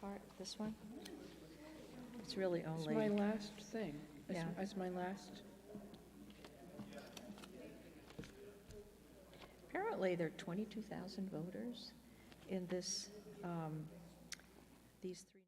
part, this one? It's really It's only, my last thing. Yeah. It's my last. apparently there are 22,000 voters in this, these three.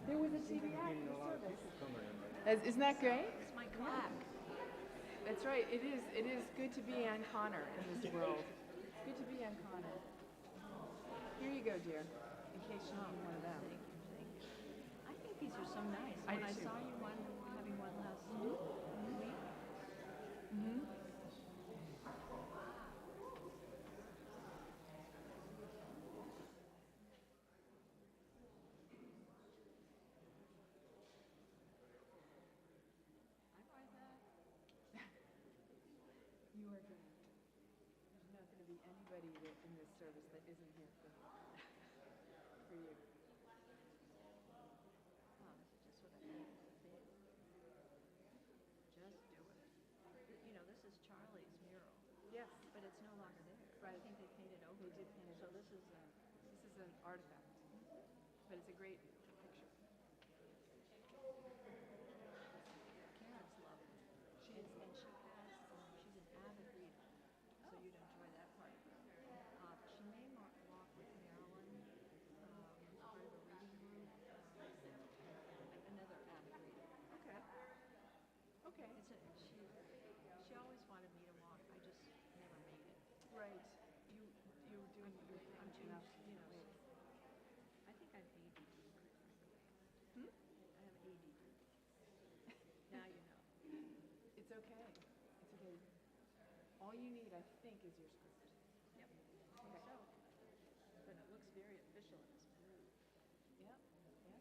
There was a TV ad in the service. Isn't that great? It's my clack. That's right. It is good to be Ann Connor in this world. It's good to be Ann Connor. Here you go, dear, in case you need one of them. Thank you, thank you. I think these are so nice. I When I do too. saw you having one last week, Mm-hmm. You are good. There's not going to be anybody in this service that isn't here for you. oh, this is just what I need to see. Just do it. You know, this is Charlie's mural, Yes, but it's no longer there. Right. I think they painted over they it. did paint it. So this is This is an artifact, but it's a great picture. Karen's lovely. She is, and she's an avid reader, so you'd enjoy that part. She may walk with Marilyn, who's part of a reading group, another avid reader. Okay. Okay. She always wanted me to walk. I just never made it. Right. You're doing I'm too, enough. you know. I think I'm ADD, quite frankly. Hmm? I have ADD. Now you know. It's okay. It's okay. All you need, I think, is your script. Yep. I think so. But it looks very official in this blue. Yep. Yep.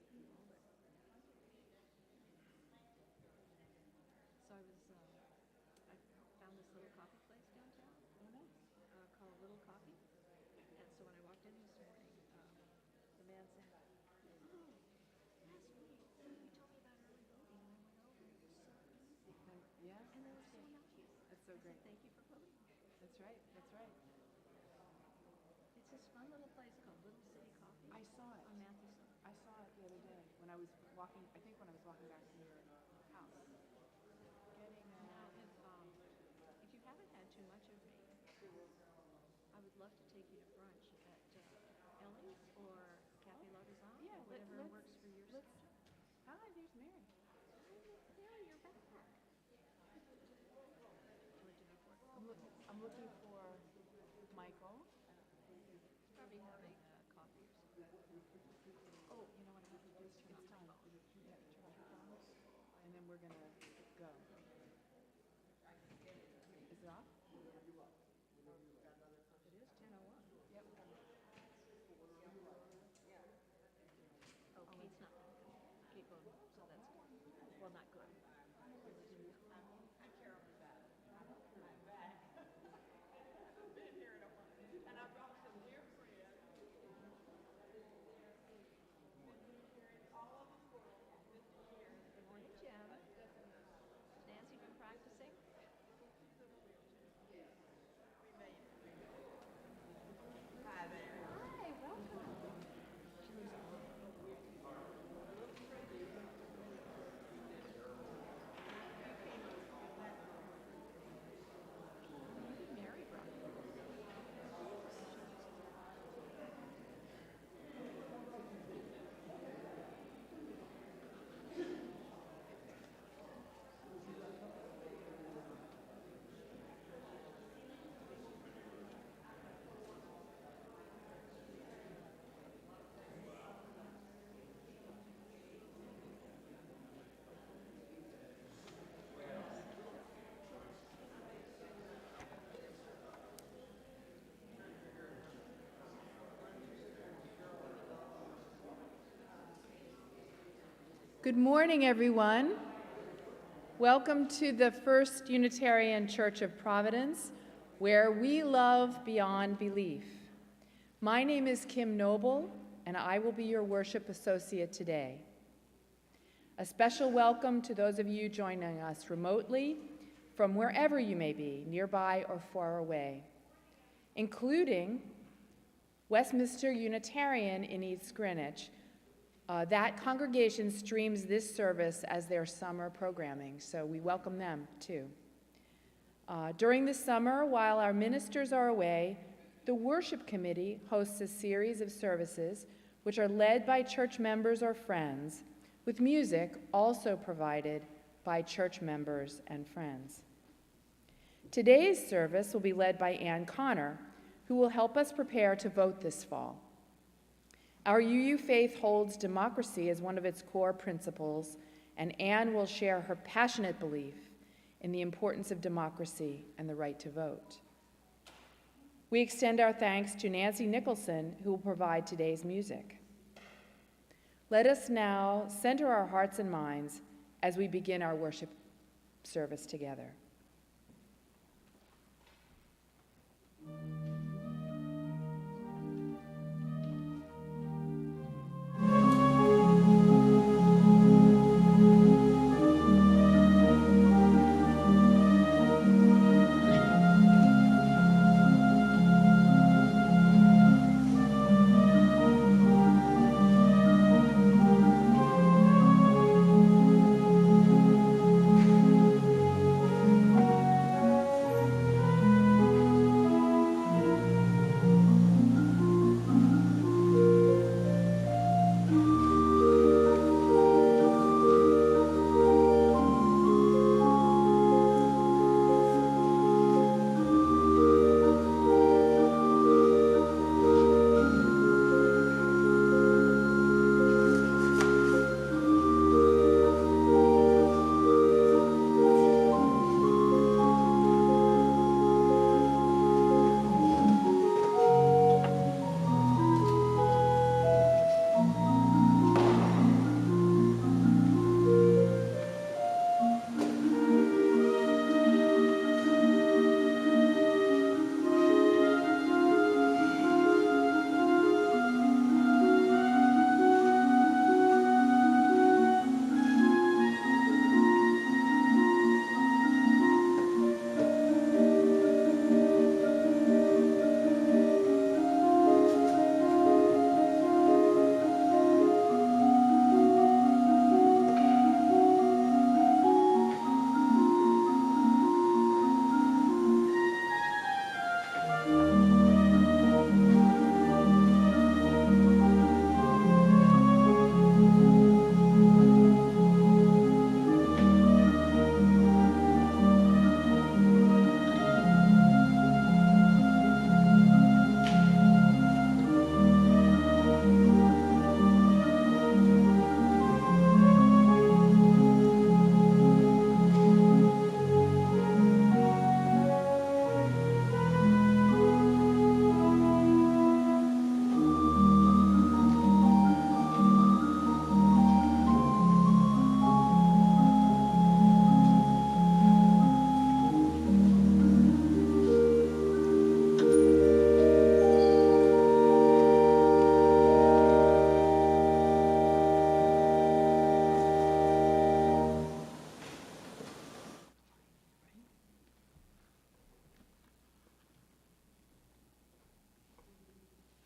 So I found this little coffee place downtown Oh, nice. called Little Coffee. And so when I walked in this morning, the man said, "Oh, last week you told me about early voting, and I went over, and it was so good. Yeah. And they were so nice." That's so I said, great. "Thank you for voting." That's right. That's right. It's this fun little place called Little City Coffee I saw it. on Matheson. I saw it the other day when I was walking. I think when I was walking back from your house. Getting Now, if you haven't had too much of me, I would love to take you to brunch at Ellie's or Cafe L'Artisan, Yeah, or whatever let's- works for your let's- schedule. Hi, there's Mary. Mary, you're back. Told you before. I'm looking for Michael. Probably having coffee or something. Oh, you know what I have to do is turn It's on time. my phone. Yeah, turn off your phone, and then we're gonna go. Is it off? It is 10:01. Yep. Oh, Kate's not gonna come. Kate won't, so that's good. Well, not good. Good morning, Jim. Has Nancy been practicing? Hi, welcome. She lives in Mary brought it. Good morning, everyone. Welcome to the First Unitarian Church of Providence, where we love beyond belief. My name is Kim Noble, and I will be your worship associate today. A special welcome to those of you joining us remotely from wherever you may be, nearby or far away, including Westminster Unitarian in East Greenwich. That congregation streams this service as their summer programming, so we welcome them too. During the summer, while our ministers are away, the worship committee hosts a series of services which are led by church members or friends with music also provided by church members and friends. Today's service will be led by Ann Connor, who will help us prepare to vote this fall. Our UU faith holds democracy as one of its core principles, and Ann will share her passionate belief in the importance of democracy and the right to vote. We extend our thanks to Nancy Nicholson, who will provide today's music. Let us now center our hearts and minds as we begin our worship service together.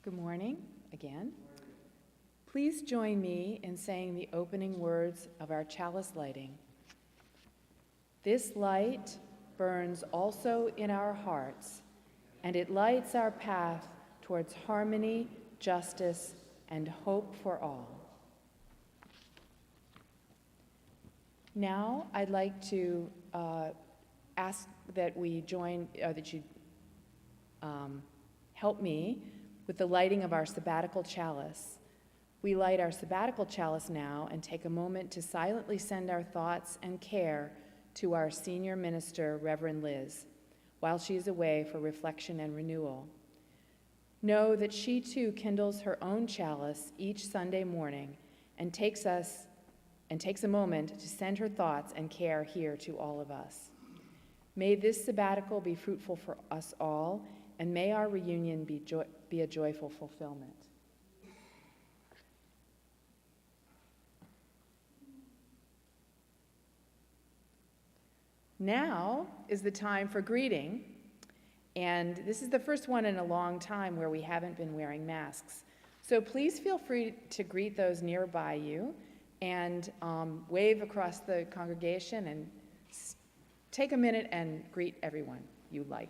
Good morning again. Please join me in saying the opening words of our chalice lighting. This light burns also in our hearts, and it lights our path towards harmony, justice, and hope for all. Now, I'd like to ask that we join, that you help me with the lighting of our sabbatical chalice. We light our sabbatical chalice now and take a moment to silently send our thoughts and care to our senior minister, Reverend Liz, while she is away for reflection and renewal. Know that she too kindles her own chalice each Sunday morning and takes a moment to send her thoughts and care here to all of us. May this sabbatical be fruitful for us all, and may our reunion be a joyful fulfillment. Now is the time for greeting, and this is the first one in a long time where we haven't been wearing masks. So please feel free to greet those nearby you and wave across the congregation and take a minute and greet everyone you like.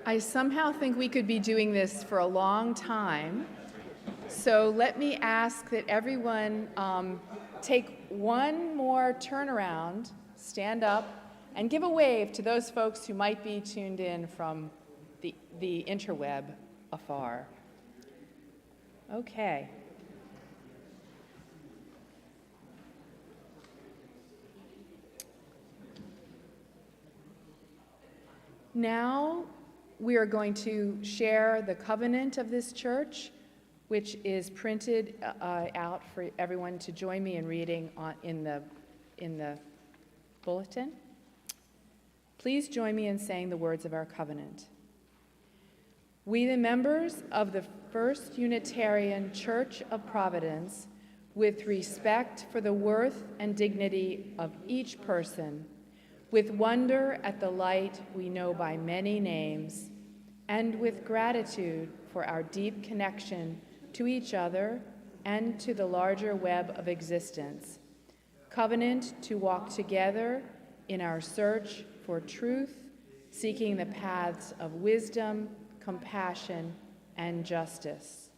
I somehow think we could be doing this for a long time. So let me ask that everyone take one more turnaround, stand up, and give a wave to those folks who might be tuned in from the interweb afar. Okay. Now we are going to share the covenant of this church, which is printed out for everyone to join me in reading in the bulletin. Please join me in saying the words of our covenant. We, the members of the First Unitarian Church of Providence, with respect for the worth and dignity of each person, with wonder at the light we know by many names, and with gratitude for our deep connection to each other and to the larger web of existence, covenant to walk together in our search for truth, seeking the paths of wisdom, compassion, and justice.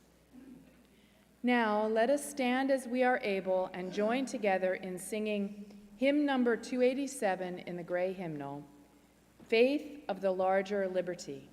Now, let us stand as we are able and join together in singing hymn number 287 in the gray hymnal, Faith of the Larger Liberty.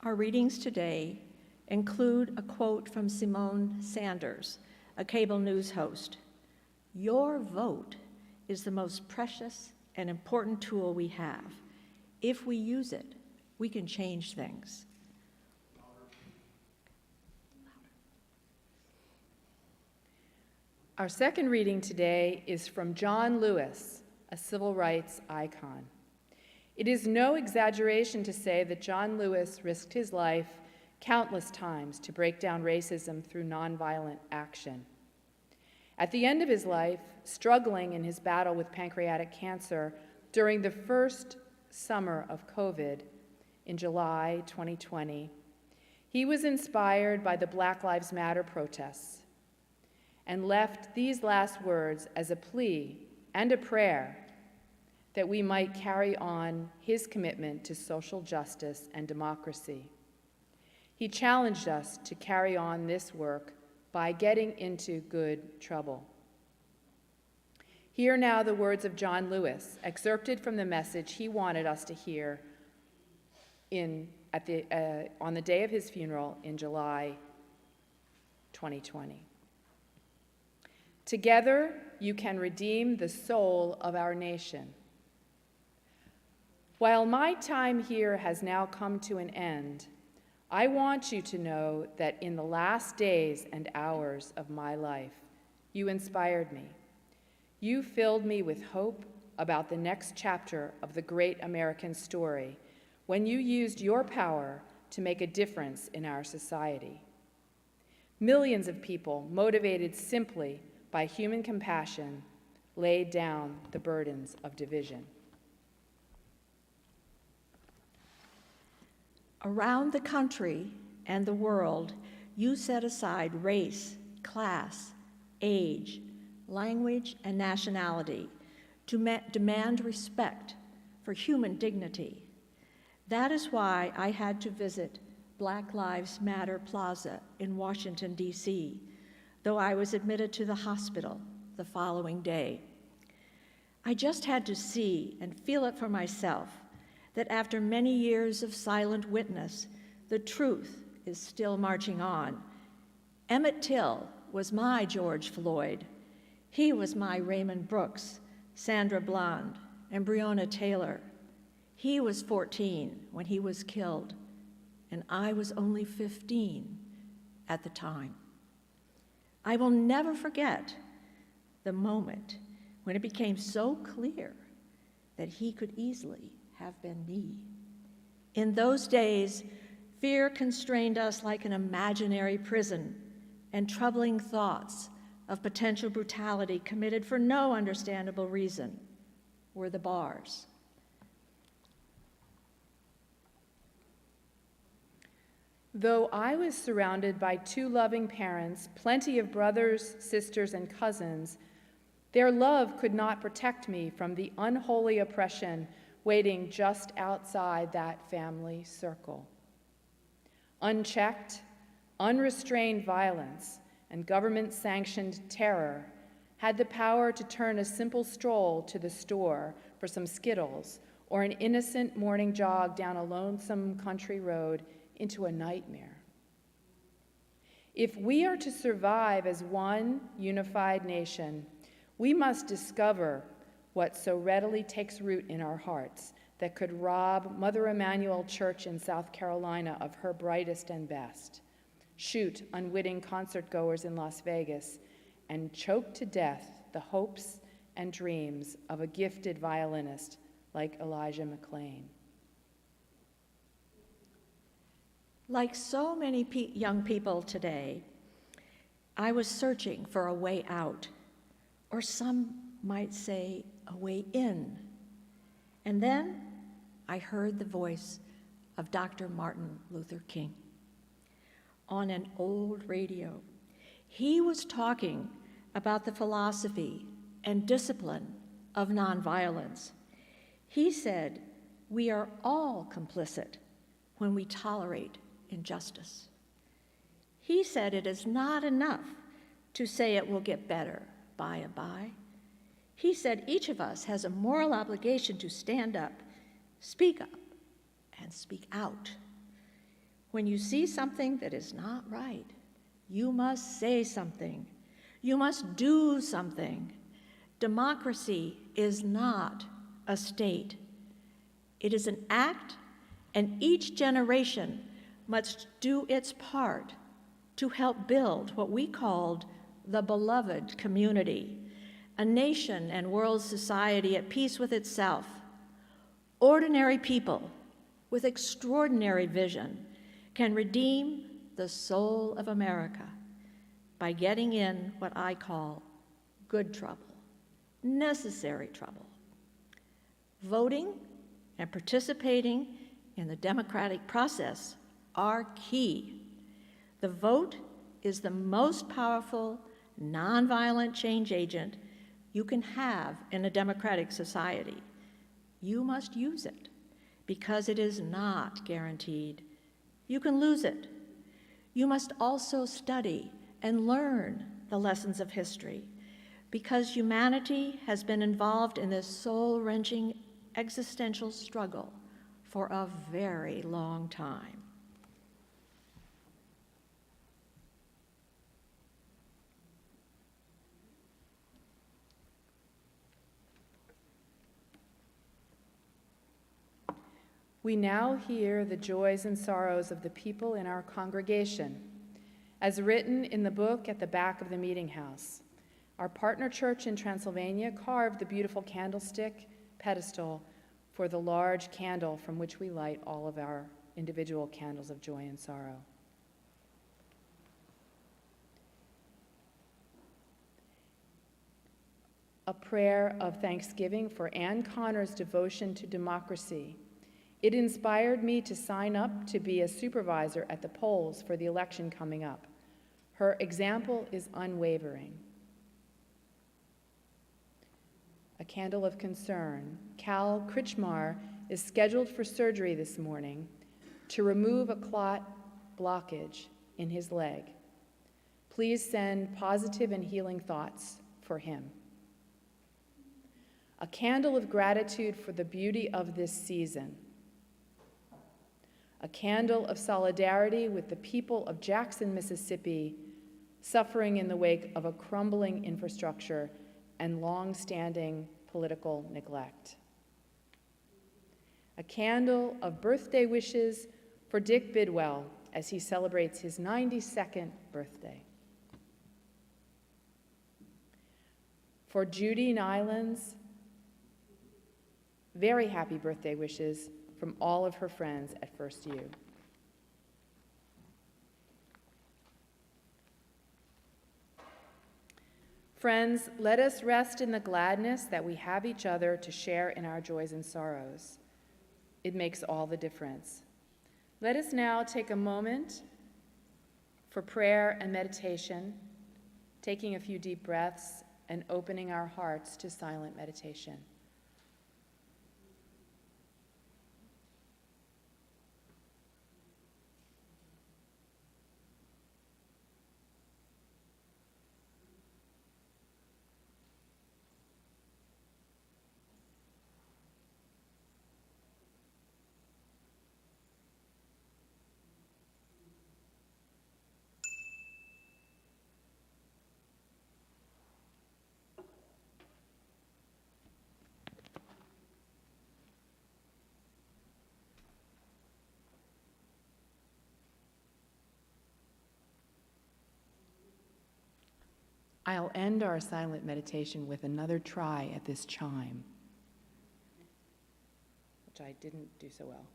Our readings today include a quote from Simone Sanders, a cable news host. "Your vote is the most precious an important tool we have. If we use it, we can change things. Our second reading today is from John Lewis, a civil rights icon. It is no exaggeration to say that John Lewis risked his life countless times to break down racism through nonviolent action. At the end of his life, struggling in his battle with pancreatic cancer during the first summer of COVID in July 2020, he was inspired by the Black Lives Matter protests and left these last words as a plea and a prayer that we might carry on his commitment to social justice and democracy. He challenged us to carry on this work by getting into good trouble. Hear now the words of John Lewis, excerpted from the message he wanted us to hear on the day of his funeral in July 2020. Together, you can redeem the soul of our nation. While my time here has now come to an end, I want you to know that in the last days and hours of my life, you inspired me. You filled me with hope about the next chapter of the great American story when you used your power to make a difference in our society. Millions of people, motivated simply by human compassion, laid down the burdens of division. Around the country and the world, you set aside race, class, age, language, and nationality to demand respect for human dignity. That is why I had to visit Black Lives Matter Plaza in Washington, D.C., though I was admitted to the hospital the following day. I just had to see and feel it for myself that after many years of silent witness, the truth is still marching on. Emmett Till was my George Floyd. He was my Raymond Brooks, Sandra Bland, and Breonna Taylor. He was 14 when he was killed, and I was only 15 at the time. I will never forget the moment when it became so clear that he could easily have been me. In those days, fear constrained us like an imaginary prison, and troubling thoughts of potential brutality committed for no understandable reason were the bars. Though I was surrounded by two loving parents, plenty of brothers, sisters, and cousins, their love could not protect me from the unholy oppression waiting just outside that family circle. Unchecked, unrestrained violence and government-sanctioned terror had the power to turn a simple stroll to the store for some Skittles or an innocent morning jog down a lonesome country road into a nightmare. If we are to survive as one unified nation, we must discover what so readily takes root in our hearts that could rob Mother Emanuel Church in South Carolina of her brightest and best, shoot unwitting concertgoers in Las Vegas, and choke to death the hopes and dreams of a gifted violinist like Elijah McClain. Like so many young people today, I was searching for a way out, or some might say a way in. And then I heard the voice of Dr. Martin Luther King on an old radio. He was talking about the philosophy and discipline of nonviolence. He said, "We are all complicit when we tolerate injustice." He said it is not enough to say it will get better by and by. He said each of us has a moral obligation to stand up, and speak out. When you see something that is not right, you must say something. You must do something. Democracy is not a state. It is an act, and each generation must do its part to help build what we called the beloved community, a nation and world society at peace with itself. Ordinary people with extraordinary vision can redeem the soul of America by getting in what I call good trouble, necessary trouble. Voting and participating in the democratic process are key. The vote is the most powerful, nonviolent change agent you can have in a democratic society. You must use it because it is not guaranteed. You can lose it. You must also study and learn the lessons of history because humanity has been involved in this soul-wrenching existential struggle for a very long time. We now hear the joys and sorrows of the people in our congregation, as written in the book at the back of the meeting house. Our partner church in Transylvania carved the beautiful candlestick pedestal for the large candle from which we light all of our individual candles of joy and sorrow. A prayer of thanksgiving for Ann Connor's devotion to democracy. It inspired me to sign up to be a supervisor at the polls for the election coming up. Her example is unwavering. A candle of concern. Cal Kritchmar is scheduled for surgery this morning to remove a clot blockage in his leg. Please send positive and healing thoughts for him. A candle of gratitude for the beauty of this season. A candle of solidarity with the people of Jackson, Mississippi, suffering in the wake of a crumbling infrastructure and long-standing political neglect. A candle of birthday wishes for Dick Bidwell as he celebrates his 92nd birthday. For Judy Nylands, very happy birthday wishes from all of her friends at First U. Friends, let us rest in the gladness that we have each other to share in our joys and sorrows. It makes all the difference. Let us now take a moment for prayer and meditation, taking a few deep breaths and opening our hearts to silent meditation. I'll end our silent meditation with another try at this chime, which I didn't do so well.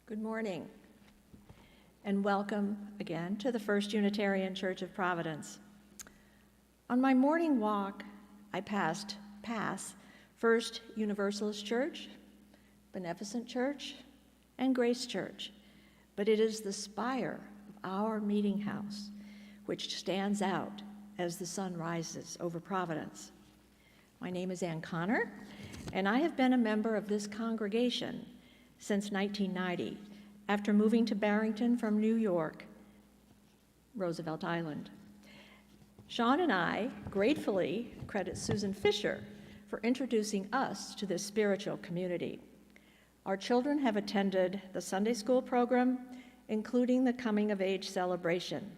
Good morning, and welcome again to the First Unitarian Church of Providence. On my morning walk, I pass First Universalist Church, Beneficent Church, and Grace Church, but it is the spire of our meeting house, which stands out as the sun rises over Providence. My name is Ann Connor, and I have been a member of this congregation since 1990, after moving to Barrington from New York, Roosevelt Island. Sean and I gratefully credit Susan Fisher for introducing us to this spiritual community. Our children have attended the Sunday school program, including the coming of age celebration.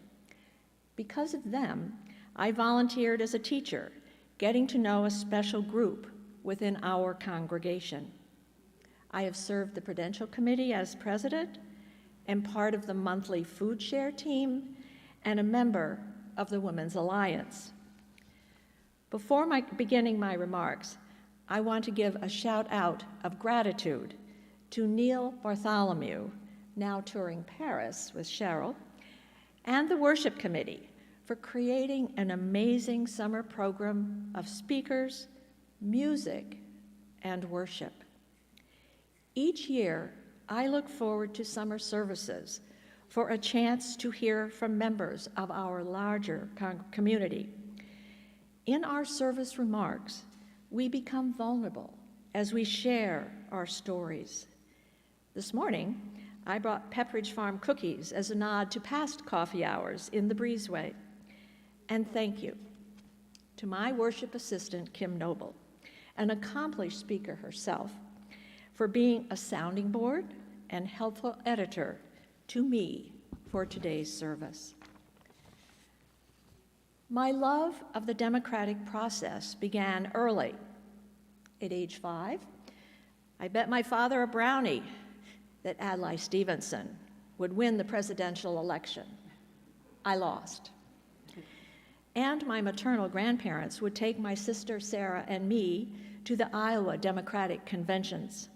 Because of them, I volunteered as a teacher, getting to know a special group within our congregation. I have served the Prudential Committee as president and part of the monthly food share team and a member of the Women's Alliance. Before beginning my remarks, I want to give a shout out of gratitude to Neil Bartholomew, now touring Paris with Cheryl, and the worship committee for creating an amazing summer program of speakers, music, and worship. Each year, I look forward to summer services for a chance to hear from members of our larger community. In our service remarks, we become vulnerable as we share our stories. This morning, I brought Pepperidge Farm cookies as a nod to past coffee hours in the breezeway. And thank you to my worship assistant, Kim Noble, an accomplished speaker herself, for being a sounding board and helpful editor to me for today's service. My love of the democratic process began early. At age 5, I bet my father a brownie that Adlai Stevenson would win the presidential election. I lost. And my maternal grandparents would take my sister Sarah and me to the Iowa Democratic conventions.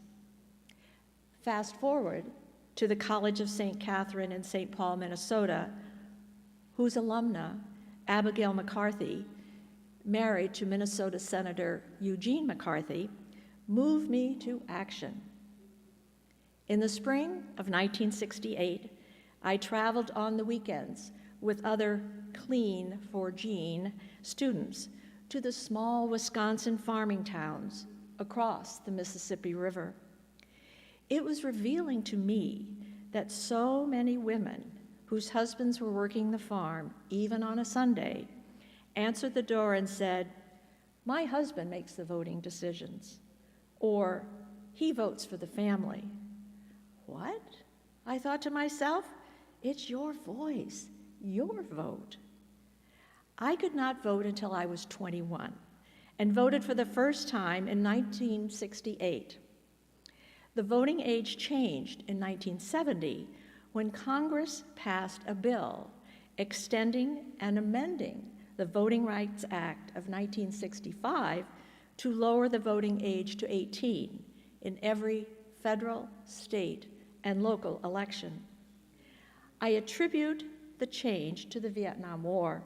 Fast forward to the College of St. Catherine in St. Paul, Minnesota, whose alumna, Abigail McCarthy, married to Minnesota Senator Eugene McCarthy, moved me to action. In the spring of 1968, I traveled on the weekends with other Clean for Gene students to the small Wisconsin farming towns across the Mississippi River. It was revealing to me that so many women whose husbands were working the farm, even on a Sunday, answered the door and said, "My husband makes the voting decisions," or "He votes for the family." What? I thought to myself, it's your voice, your vote. I could not vote until I was 21 and voted for the first time in 1968. The voting age changed in 1970 when Congress passed a bill extending and amending the Voting Rights Act of 1965 to lower the voting age to 18 in every federal, state, and local election. I attribute the change to the Vietnam War.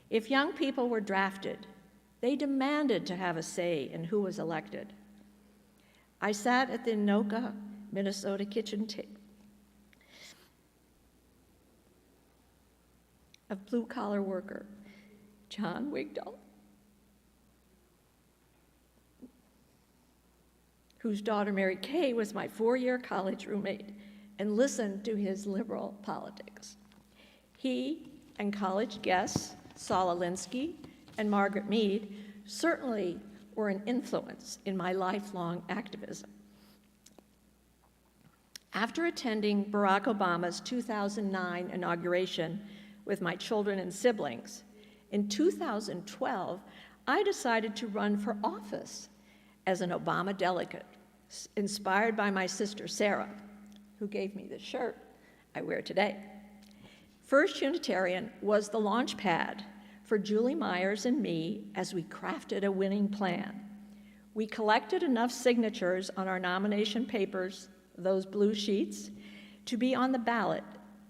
If young people were drafted, they demanded to have a say in who was elected. I sat at the Anoka, Minnesota kitchen table of blue-collar worker John Wigdall, whose daughter Mary Kay was my 4-year college roommate, and listened to his liberal politics. He and college guests Saul Alinsky and Margaret Mead certainly were an influence in my lifelong activism. After attending Barack Obama's 2009 inauguration with my children and siblings, in 2012, I decided to run for office as an Obama delegate, inspired by my sister Sarah, who gave me the shirt I wear today. First Unitarian was the launch pad for Julie Myers and me as we crafted a winning plan. We collected enough signatures on our nomination papers, those blue sheets, to be on the ballot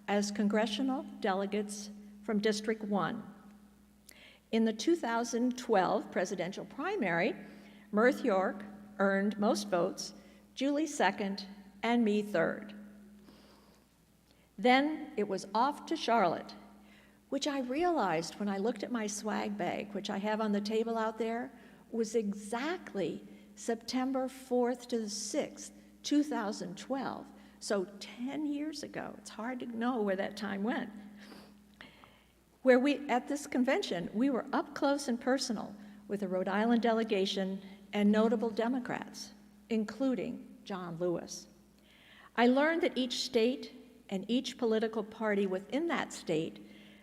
as congressional delegates from District 1. In the 2012 presidential primary, Mirth York earned most votes, Julie second, and me third. Then it was off to Charlotte, which I realized when I looked at my swag bag, which I have on the table out there, was exactly September 4th to the 6th, 2012. So 10 years ago. It's hard to know where that time went. At this convention, we were up close and personal with the Rhode Island delegation and notable Democrats, including John Lewis. I learned that each state and each political party within that state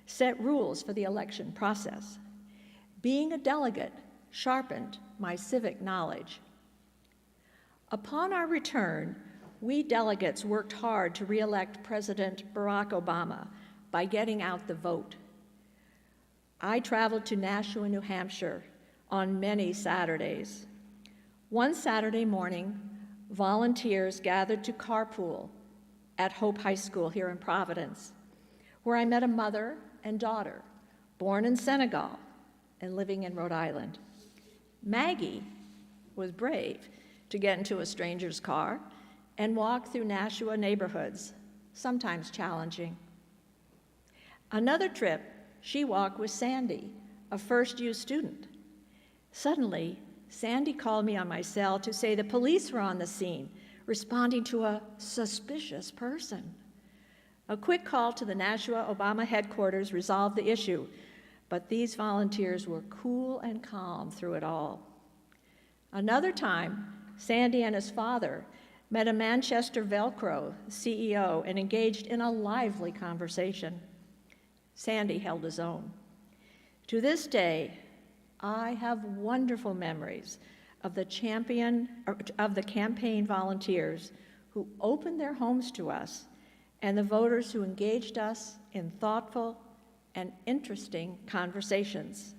set rules for the election process. Being a delegate sharpened my civic knowledge. Upon our return, we delegates worked hard to re-elect President Barack Obama by getting out the vote. I traveled to Nashua, New Hampshire on many Saturdays. One Saturday morning, volunteers gathered to carpool at Hope High School here in Providence, where I met a mother and daughter, born in Senegal and living in Rhode Island. Maggie was brave to get into a stranger's car and walk through Nashua neighborhoods, sometimes challenging. Another trip, she walked with Sandy, a first-year student. Suddenly, Sandy called me on my cell to say the police were on the scene, responding to a suspicious person. A quick call to the Nashua Obama headquarters resolved the issue, but these volunteers were cool and calm through it all. Another time, Sandy and his father met a Manchester Velcro CEO and engaged in a lively conversation. Sandy held his own. To this day, I have wonderful memories of the campaign volunteers who opened their homes to us and the voters who engaged us in thoughtful and interesting conversations.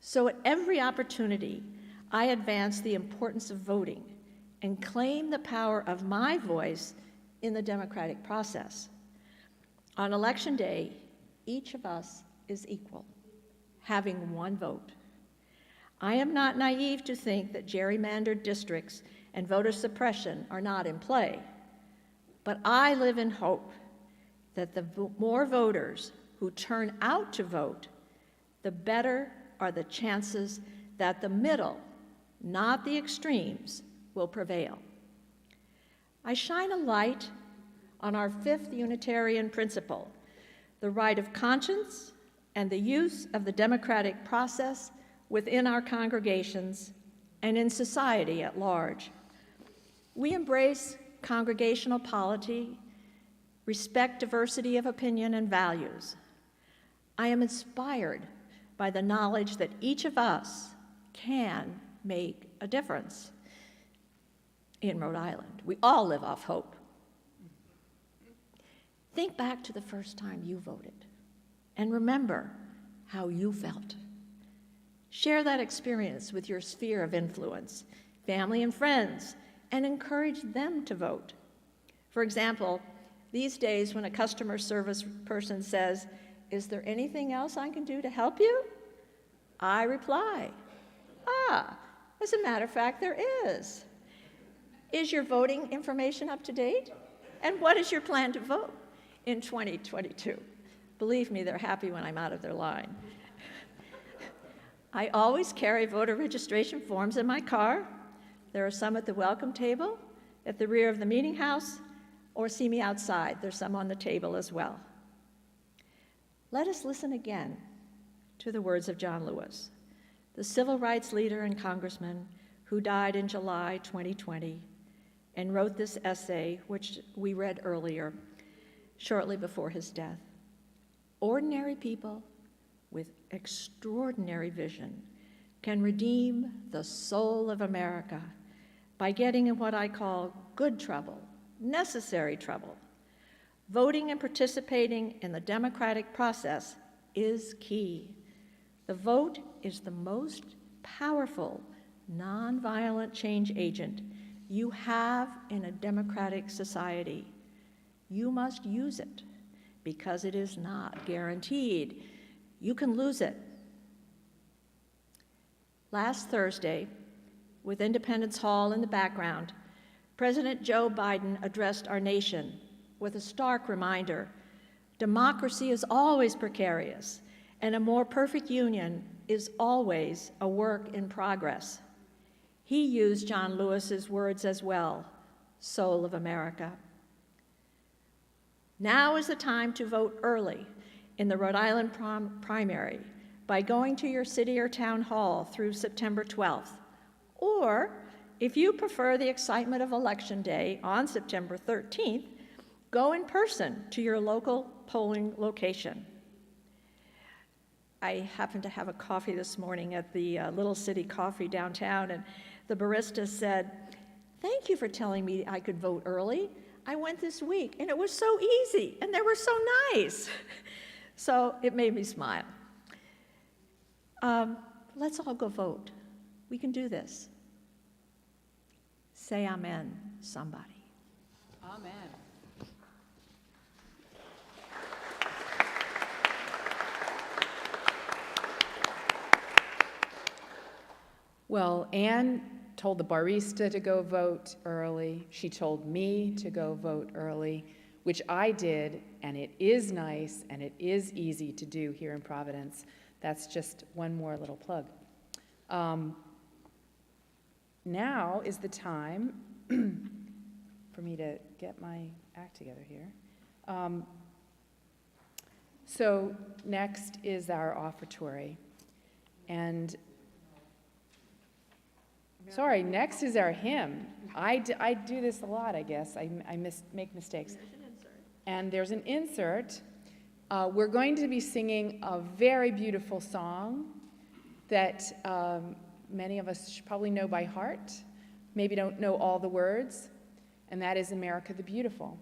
So at every opportunity, I advance the importance of voting and claim the power of my voice in the democratic process. On Election Day, each of us is equal, having one vote. I am not naive to think that gerrymandered districts and voter suppression are not in play, but I live in hope that the more voters who turn out to vote, the better are the chances that the middle, not the extremes, will prevail. I shine a light on our fifth Unitarian principle, the right of conscience and the use of the democratic process within our congregations and in society at large. We embrace congregational polity, respect diversity of opinion and values. I am inspired by the knowledge that each of us can make a difference in Rhode Island. We all live off hope. Think back to the first time you voted and remember how you felt. Share that experience with your sphere of influence, family and friends, and encourage them to vote. For example, these days when a customer service person says, "Is there anything else I can do to help you?" I reply, as a matter of fact, there is. Is your voting information up to date? And what is your plan to vote in 2022? Believe me, they're happy when I'm out of their line. I always carry voter registration forms in my car. There are some at the welcome table, at the rear of the meeting house, or see me outside. There's some on the table as well. Let us listen again to the words of John Lewis, the civil rights leader and congressman who died in July 2020 and wrote this essay, which we read earlier, shortly before his death. Ordinary people with extraordinary vision can redeem the soul of America by getting in what I call good trouble, necessary trouble. Voting and participating in the democratic process is key. The vote is the most powerful nonviolent change agent you have in a democratic society. You must use it because it is not guaranteed. You can lose it. Last Thursday, with Independence Hall in the background, President Joe Biden addressed our nation with a stark reminder: democracy is always precarious, and a more perfect union is always a work in progress. He used John Lewis's words as well, soul of America. Now is the time to vote early in the Rhode Island primary by going to your city or town hall through September 12th. Or, if you prefer the excitement of Election Day on September 13th, go in person to your local polling location. I happened to have a coffee this morning at the Little City Coffee downtown, and the barista said, "Thank you for telling me I could vote early. I went this week, and it was so easy, and they were so nice." So it made me smile. Let's all go vote. We can do this. Say amen, somebody. Amen. Well, Anne told the barista to go vote early. She told me to go vote early, which I did, and it is nice and it is easy to do here in Providence. That's just one more little plug. Now is the time for me to get my act together here. So next is our offertory. And sorry, next is our hymn. I do this a lot, I guess. I make mistakes. There's an insert. And there's an insert. We're going to be singing a very beautiful song that many of us probably know by heart, maybe don't know all the words, and that is America the Beautiful.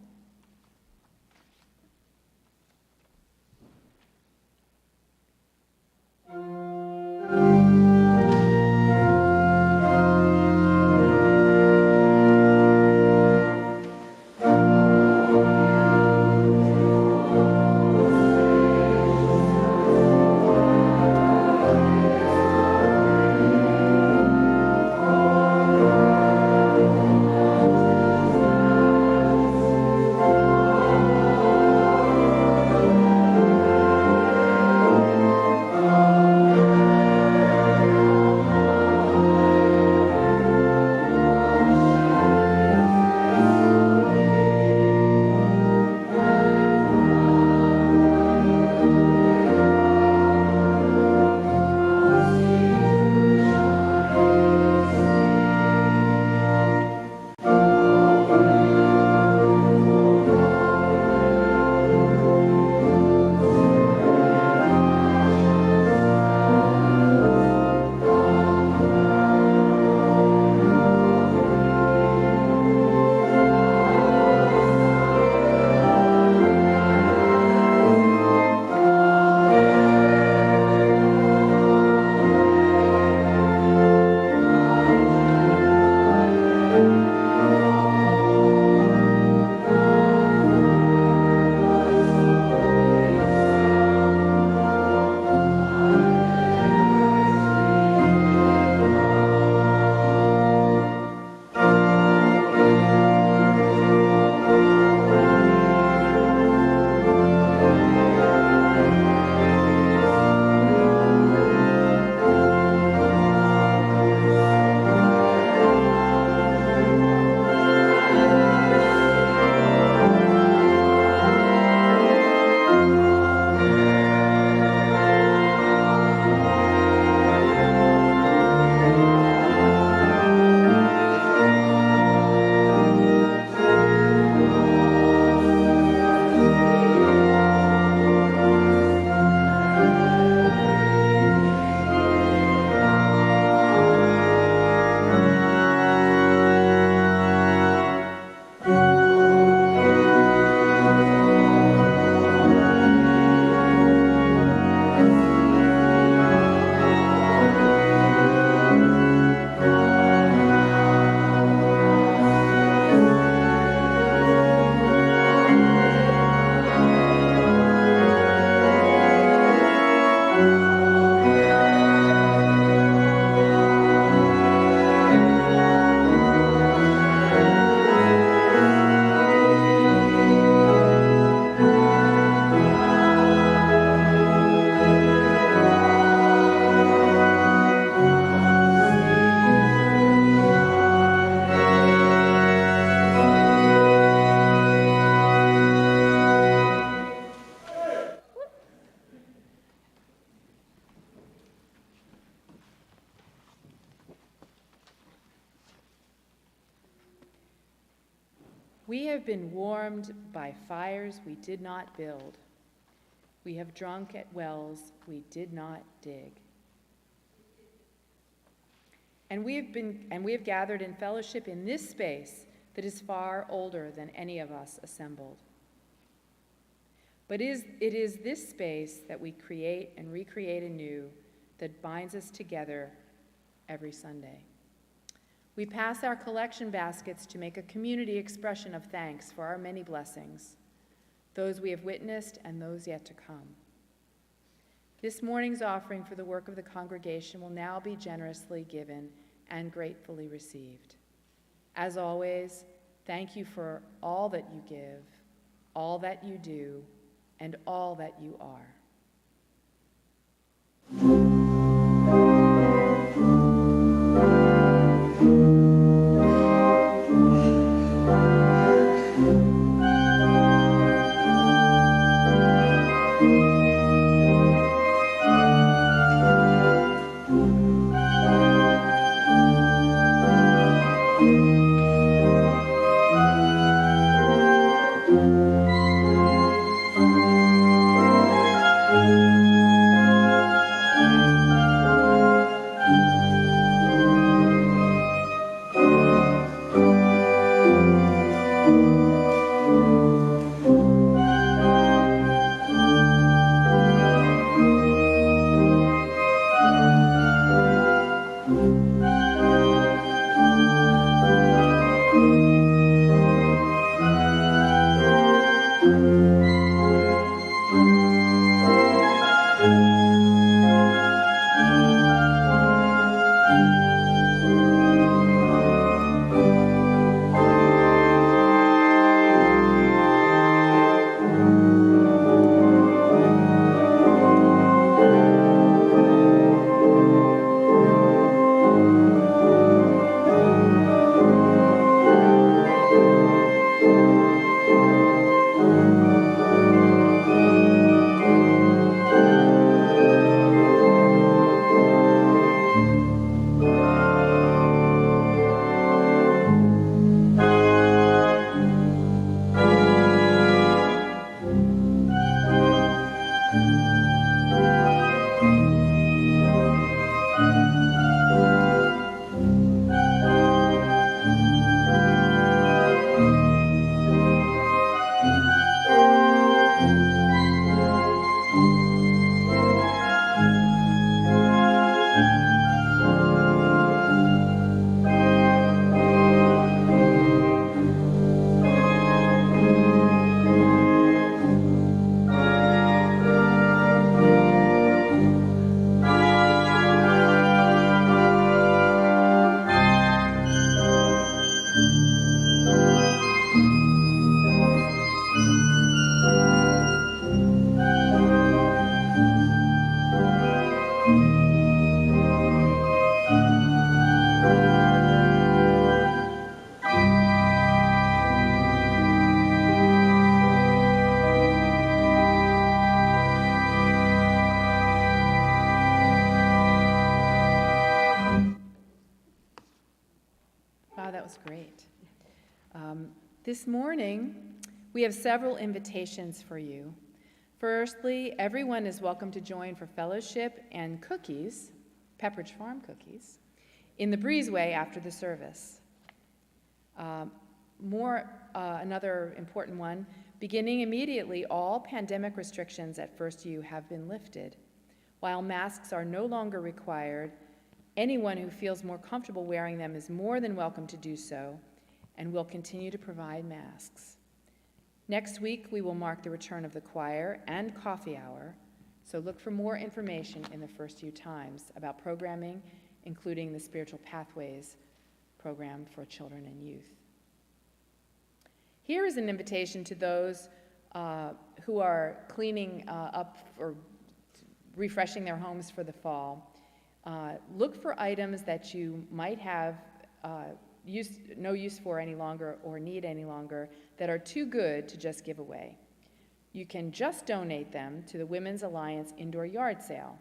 We have been warmed by fires we did not build. We have drunk at wells we did not dig. And we have gathered in fellowship in this space that is far older than any of us assembled. But it is this space that we create and recreate anew that binds us together every Sunday. We pass our collection baskets to make a community expression of thanks for our many blessings, those we have witnessed and those yet to come. This morning's offering for the work of the congregation will now be generously given and gratefully received. As always, thank you for all that you give, all that you do, and all that you are. Wow, that was great. This morning, we have several invitations for you. Firstly, everyone is welcome to join for fellowship and cookies, Pepperidge Farm cookies, in the breezeway after the service. Another important one, beginning immediately, all pandemic restrictions at First U have been lifted. While masks are no longer required, anyone who feels more comfortable wearing them is more than welcome to do so, and we'll continue to provide masks. Next week, we will mark the return of the choir and coffee hour, so look for more information in the First U Times about programming, including the Spiritual Pathways program for children and youth. Here is an invitation to those who are cleaning up or refreshing their homes for the fall. Look for items that you might have no use for any longer or need any longer that are too good to just give away. You can just donate them to the Women's Alliance Indoor Yard Sale.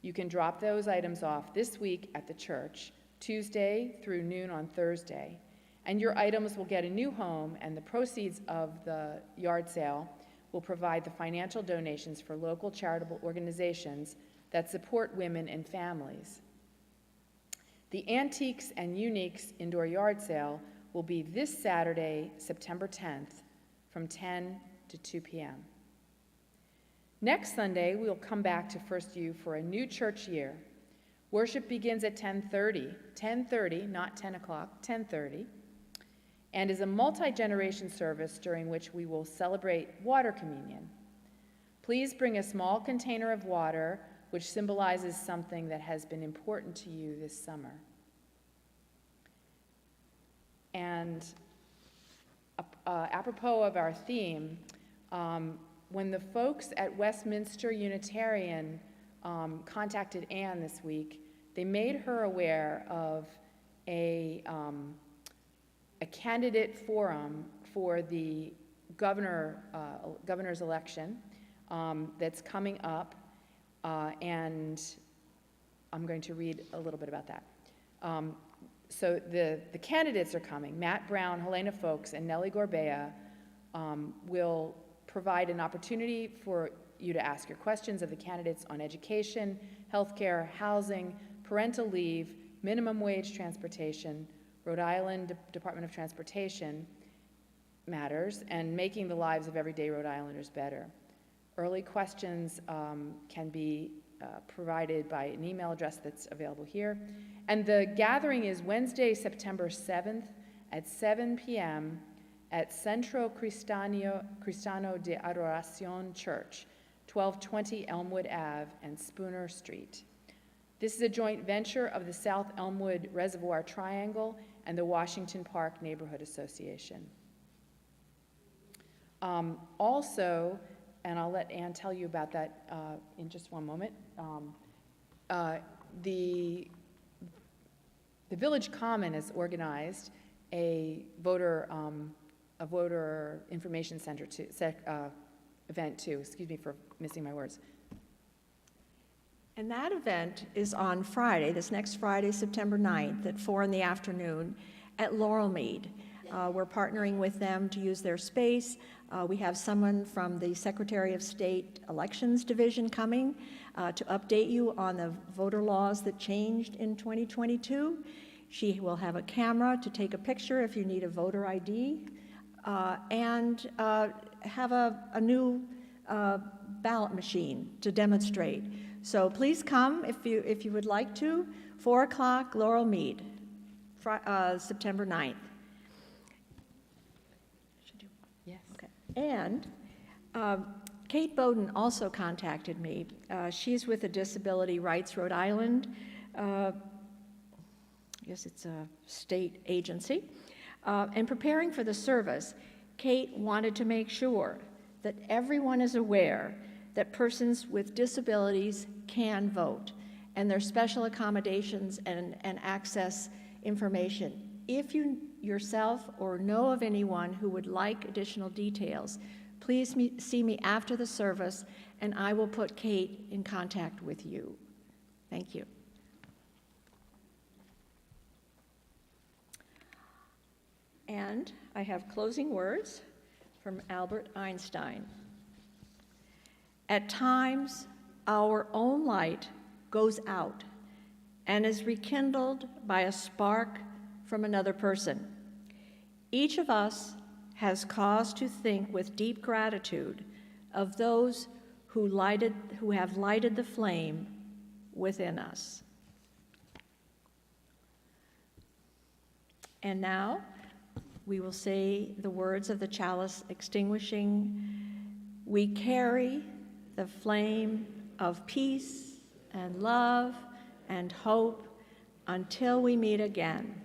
You can drop those items off this week at the church, Tuesday through noon on Thursday, And your items will get a new home, and the proceeds of the yard sale will provide the financial donations for local charitable organizations that support women and families. The Antiques and Uniques indoor yard sale will be this Saturday, September 10th, from 10 to 2 p.m. Next Sunday, we'll come back to First U for a new church year. Worship begins at 10:30, not 10 o'clock, 10:30, and is a multi-generation service during which we will celebrate water communion. Please bring a small container of water, which symbolizes something that has been important to you this summer. And apropos of our theme, when the folks at Westminster Unitarian contacted Anne this week, they made her aware of a candidate forum for the governor's election that's coming up, and I'm going to read a little bit about that. So the candidates are coming. Matt Brown, Helena Folks, and Nellie Gorbea will provide an opportunity for you to ask your questions of the candidates on education, healthcare, housing, parental leave, minimum wage transportation, Rhode Island Department of Transportation matters, and making the lives of everyday Rhode Islanders better. Early questions can be provided by an email address that's available here. And the gathering is Wednesday, September 7th at 7 p.m. at Centro Cristiano de Adoración Church, 1220 Elmwood Ave and Spooner Street. This is a joint venture of the South Elmwood Reservoir Triangle and the Washington Park Neighborhood Association. Also, and I'll let Ann tell you about that in just one moment, the Village Common has organized a voter information center event too. Excuse me for missing my words. And that event is on Friday, this next Friday, September 9th at 4 in the afternoon at Laurelmead. We're partnering with them to use their space. We have someone from the Secretary of State Elections Division coming to update you on the voter laws that changed in 2022. She will have a camera to take a picture if you need a voter ID, and have a new ballot machine to demonstrate. So please come if you would like to. 4 o'clock, Laurel Mead, September 9th. Yes. Okay. And Kate Bowden also contacted me. She's with the Disability Rights Rhode Island. I guess it's a state agency. And preparing for the service, Kate wanted to make sure that everyone is aware that persons with disabilities can vote, and their special accommodations and access information. If you yourself or know of anyone who would like additional details, please see me after the service, and I will put Kate in contact with you. Thank you. And I have closing words from Albert Einstein. At times, our own light goes out and is rekindled by a spark from another person. Each of us has cause to think with deep gratitude of those who have lighted the flame within us. And now, we will say the words of the chalice extinguishing. We carry the flame of peace and love and hope until we meet again.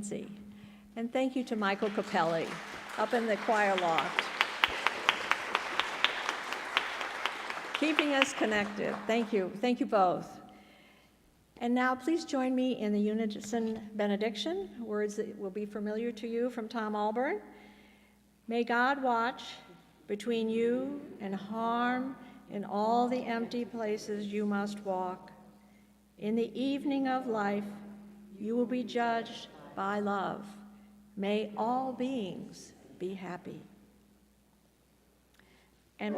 Nancy. And thank you to Michael Capelli up in the choir loft, keeping us connected. Thank you both. And now please join me in the unison benediction, words that will be familiar to you from Tom Alburn. May God watch between you and harm in all the empty places you must walk. In the evening of life, you will be judged by love. May all beings be happy. And